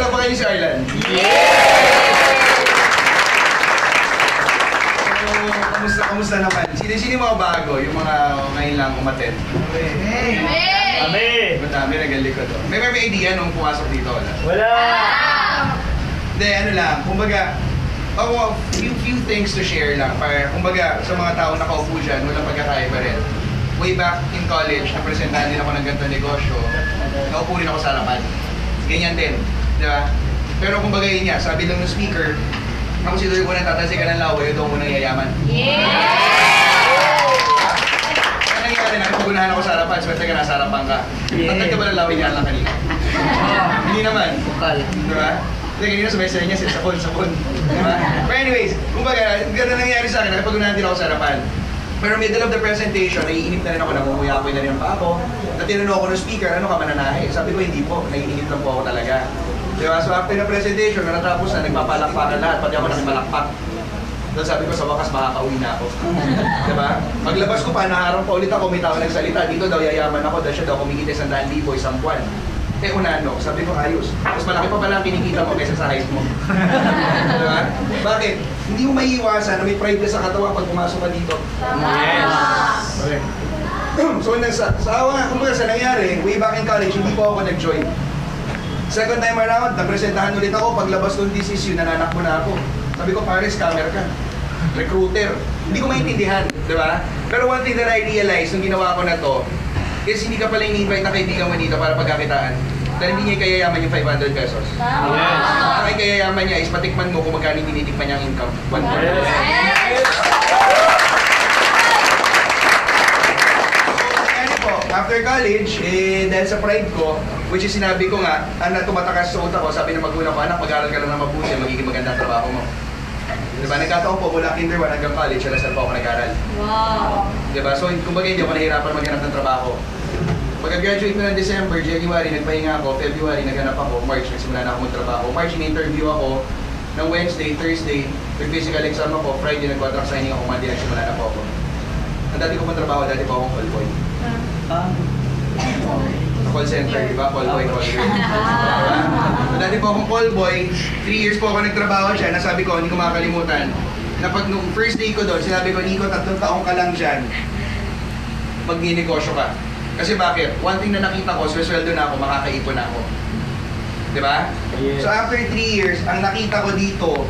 Palakpakan niyo si Arlan. Kamusta naman? Sino yung mga bago? Yung mga ngayon lang umattend? Madami nagalikod. May idea nung pumasok dito? Wala! Hindi, ano lang. Kumbaga, few things to share lang. Para, kumbaga, sa mga tao nakaupo dyan, walang pagkakaiba rin. Way back in college, napresentahan din ako ng ganito negosyo. Naupo rin ako sa harapan. Ganyan din. Di ba? Pero kumbaga yun niya, sabi lang ng speaker, ako si Doy ko nang tatansi ka ng laway, ito mo nang yayaman. Ano nangyari? Nakipag-unahan ako sa harapan, swerte ka nasa harapan ka. Tatag ka ba ng laway niya lang kanina? Hindi naman. Diba? Hindi, kanina sabay-sabay niya, sapon. Diba? But anyways, kumbaga, gano'n nangyari sa akin, nakipag-unahan din ako sa harapan. Pero middle of the presentation, naiinip na rin ako, namumuyakoy na rin pa ako. At tinanong ako ng speaker, ano ka mananahe? Sabi ko, hindi po, naiinip lang po ako talaga. Diba? So after the presentation, natapos na, nagpapalakpakan lahat, pati ako nakipalakpak. Doon sabi ko, sa wakas makakauwi na ako. Diba? Paglabas ko pa, naharap pa ulit ako, may tao nagsalita. Dito daw yayaman ako, dahil siya daw kumikita 100,000 isang buwan. Unano, sabi ko, ayos. Mas malaki pa pala ang kinikita mo kaysa sa height mo. Diba? Bakit? Hindi mo maiiwasan na may pride ka sa katawan pag pumasok ka dito. Yes! Okay. So, kumbaga sa nangyari, way back in college, hindi po ako nag-join. Second time around, napresentahan ulit ako. Paglabas ng DCSU, nananakbo na ako. Sabi ko, pare, scammer ka. Recruiter. Hindi ko maintindihan, di ba? Pero one thing that I realized nung ginawa ko na to, is hindi ka pala ini-invite na kaibigan mo dito para pagkakitaan. Dahil hindi niya kayayaman yung 500 pesos. Yes! Ang kayayaman niya is patikman mo kung magkano tinitikman niyang income. 100. Yes! After college, dahil sa pride ko, which is sinabi ko nga, tumatakas sa utak ko, sabi ng magulang ko, anak, mag-aral ka lang ng mabuti, magiging maganda trabaho mo. Diba? Nagkataon po mula kinder 1 hanggang college, alas po ako nag-aral. Wow! Diba? So, kumbaga hindi ako nahirapan maghanap ng trabaho. Pagka-graduate ko ng December, January, nagpahinga ako, February, naghanap ako, March, nagsimula na ako mag-trabaho. March, in-interview ako, ng Wednesday, Thursday, nag-physical exam ako, Friday, nag-contract signing ako, Monday, nagsimula na po ako. Ang dati ko pang trabaho, dati po akong call boy. Call center, di ba? Call boy, call girl. So, dati po akong call boy, 3 years po ako nagtrabaho dyan, nasabi ko, hindi ko makakalimutan. Na pag nung first day ko doon, sinabi ko, Nico, 3 taong ka lang dyan, mag-ninegosyo ka. Kasi bakit? One thing na nakita ko, sweldo na ako, makakaipon na ako. Di ba? Yes. So after 3 years, ang nakita ko dito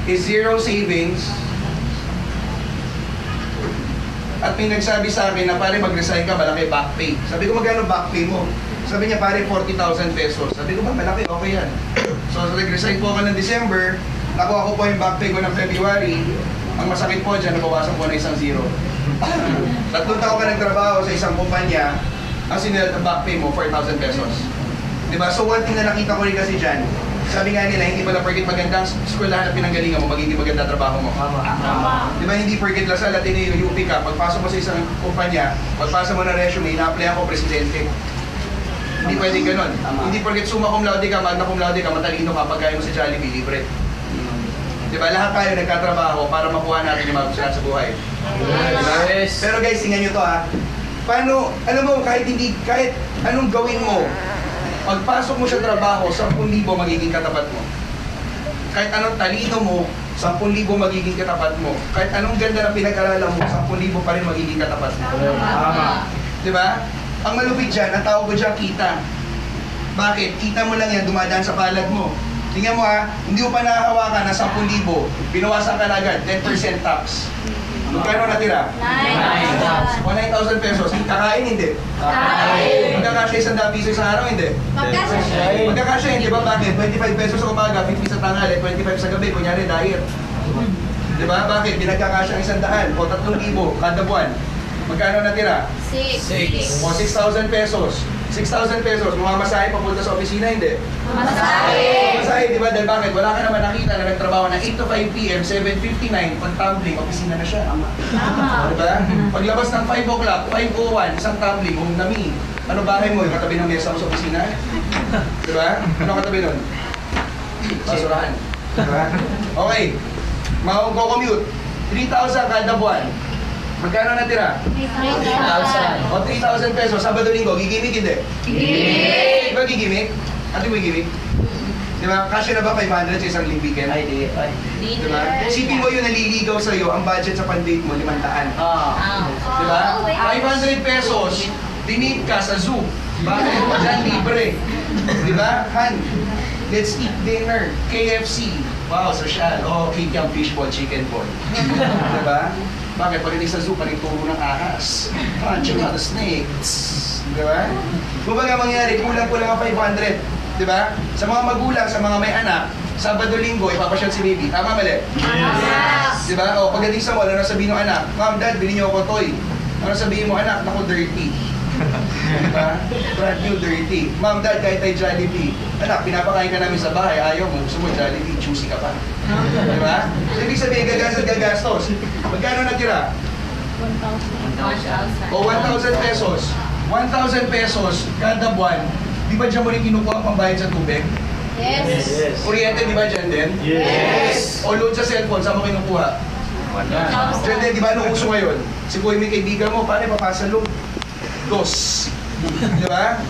is 0 savings. At may nagsabi sa akin na pare mag-resign ka, malaki back pay. Sabi ko, magkano back pay mo? Sabi niya, pare 40,000 pesos. Sabi ko, ba malaki? Okay yan. So nag-resign po ako ng December, nakuha ko po yung back pay ko ng February. Ang masakit po dyan, nabawasan po na isang 0. 3 taon ka nagtrabaho sa isang kumpanya, ang sinilat ang back pay mo, 4,000 pesos. Diba? So one thing na nakita ko rin kasi dyan, sabi nga nila, hindi pala porket magandang eskwelahan at pinanggalingan mo, magiging maganda trabaho mo. Diba hindi porket Lasal at UP ka, pagpasok mo sa isang kumpanya, pagpasa mo na resume, ina-apply ako presidente. Hindi pwedeng ganun. Hindi porket summa cum laude ka, magna cum laude ka, matalino ka, pagkaya mo sa Jollibee, libre. Diba? Lahat tayo nagkatrabaho para makuha natin yung mga gusto natin sa buhay. Diba? Yes. Pero guys, tingnan nyo to ha. Paano, alam mo, kahit anong gawin mo, pagpasok mo sa trabaho, 10,000 magiging katapat mo. Kahit anong talino mo, 10,000 magiging katapat mo. Kahit anong ganda na pinag-aralan mo, 10,000 pa rin magiging katapat mo. Tama. Diba? Ang malupit dyan, ang tawag ko dyan, kita. Bakit? Kita mo lang yan, dumadaan sa palad mo. Tingnan mo ha, hindi mo pa nakahawakan na 10,000, binawasan ka na agad, 10% tax. Magkano natira? 9,000 pesos. Kakain, hindi? Kakain. Magkakasya 100 piso sa araw, hindi? Magkasya. Magkakasya, hindi ba? Bakit? 25 pesos sa umaga, 50 sa tanghali, 25 sa gabi, kunyari diet. Di ba? Bakit? Binagkakasya ang 100 o 3,000 kada buwan. Magkano natira? 6. O 6,000 pesos. 6,000 pesos, mamasahe papunta sa opisina, hindi? Masahe. Masahe, di ba? Dahil bakit? Wala ka naman nakita na nagtrabaho ng 8 to 5 p.m., 7:59, pag tumbling, opisina na siya. Tama. Di ba? Paglabas ng 5 o'clock, 5:01, isang tumbling, home na me. Ano bahay mo? Yung katabi ng mesa mo sa opisina? Di ba? Ano katabi nun? Basurahan. Di ba? Okay. Mag-commute. 3,000 kada buwan. Magkano natira? 3,000. O 3,000 pesos, Sabado Linggo, gigimik hindi? Gigimik. Di ba gigimik? Ate mo gigimik? Di ba? Kasya na ba 500 sa isang weekend? Ay, di. Ay. Di ba? Isipin mo yung naliligaw sa'yo, ang budget sa pan-date mo, 500. Ah. Di ba? 500 pesos, dinate ka sa zoo. Bakit? Diyan libre. Di ba? Han, let's eat dinner. KFC. Wow, social. Oh, kikiam fishball, chicken ball. Di ba? Bakit? Pagdating sa zoo, panituro ng ahas. Punch about the snakes. Di ba? Kung baga mangyari, kulang-kulang ang 500. Di ba? Sa mga magulang, sa mga may anak, Sabado-Linggo, ipapasyal si baby. Tama, mali? Yes. Di ba? O, pagdating sa mall, ano sabihin ng anak? Ma'am, Dad, bilhin niyo ako toy. Ano sabihin mo, anak? Naku, dirty. Di ba? Brand new, dirty. Ma'am, Dad, kahit tayo Jollibee. Anak, pinapakain ka namin sa bahay, ayaw mo. Gusto mo Jollibee, choosy ka pa. Di ba? So, ibig sabihin, gagastos. Magkano natira? 1,000. O, 1,000 pesos. 1,000 pesos kada buwan. Di ba dyan mo rin kinukuha ang pambayad sa tubig? Yes. Kuryente, di ba dyan din? Yes. O load sa cellphone, saan mo kinukuha? Dyan din, di ba anong uso ngayon? Si Kuya may kaibigan mo, pare, papasa load. Dos. Di ba?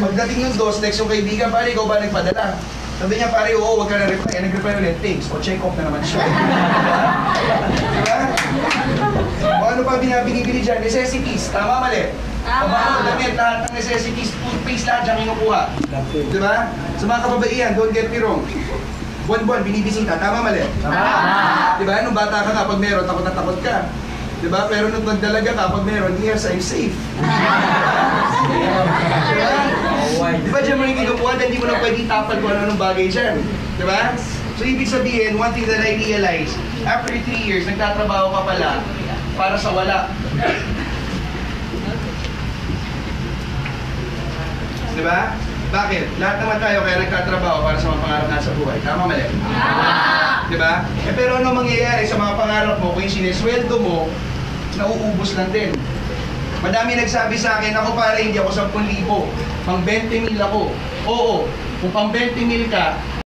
Pagdating yung dos, next yung kaibigan, pare, ikaw ba nagpadala? Sabi niya, pare, oo, wag ka na reply. Nag-reply ulit, thanks. O check off na naman siya. Di ba? O ano pa binibili dyan? Necessities. Tama, mali? Tama. Pamalo, damit, lahat ng necessities, toothpaste, lahat dyan kinukuha. Di ba? Sa mga kababaihan, don't get me wrong. Buwan-buwan, binibisita. Tama, mali? Tama. Di ba? Nung bata ka nga, pag meron, takot na takot ka. Di ba? Pero nung nagdalaga ka, pag meron, yes, I'm safe. Di ba? Di ba dyan mo rin kinukuha dahil di mo na pwede tapal kung ano-anong bagay dyan. Di ba? So, ibig sabihin, one thing that I realized, after 3 years, nagtatrabaho ka pala para sa wala. Di ba? Bakit? Lahat naman tayo kaya nagtatrabaho para sa mga pangarap na sa buhay. Tama, mali? Di ba? Eh, pero ano mangyayari sa mga pangarap mo kung yung sinesweldo mo, nauubos lang din. Madami nagsabi sa akin, ako pare, hindi ako 10,000. Pang 20,000 ako. Oo, kung pang 20,000 ka,